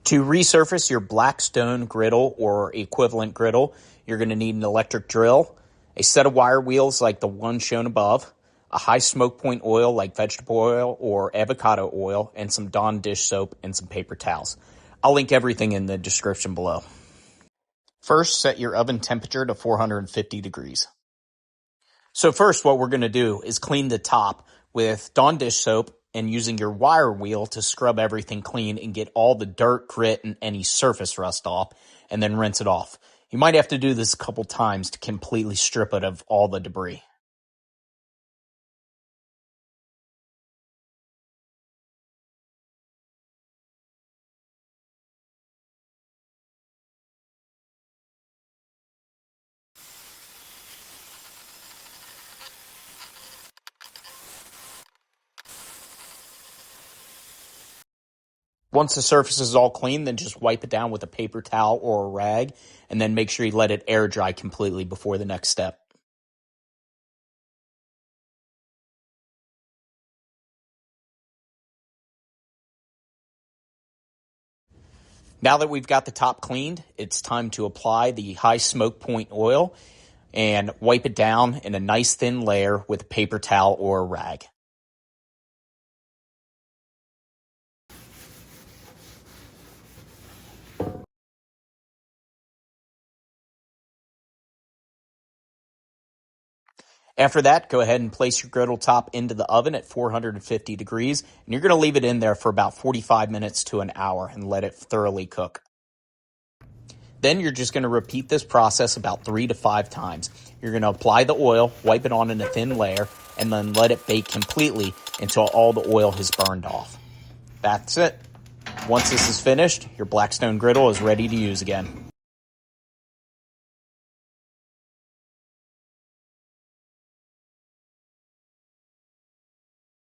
To resurface your Blackstone Griddle or equivalent griddle, you're going to need an electric drill, a set of wire wheels like the one shown above, a high smoke point oil like vegetable oil or avocado oil, and some Dawn dish soap and some paper towels. I'll link everything in the description below. First, set your oven temperature to 450 degrees. So first, what we're going to do is clean the top with Dawn dish soap and using your wire wheel to scrub everything clean and get all the dirt, grit, and any surface rust off, and then rinse it off. You might have to do this a couple times to completely strip it of all the debris. Once the surface is all clean, then just wipe it down with a paper towel or a rag, and then make sure you let it air dry completely before the next step. Now that we've got the top cleaned, it's time to apply the high smoke point oil and wipe it down in a nice thin layer with a paper towel or a rag. After that, go ahead and place your griddle top into the oven at 450 degrees, and you're going to leave it in there for about 45 minutes to an hour and let it thoroughly cook. Then you're just going to repeat this process about 3 to 5 times. You're going to apply the oil, wipe it on in a thin layer, and then let it bake completely until all the oil has burned off. That's it. Once this is finished, your Blackstone griddle is ready to use again.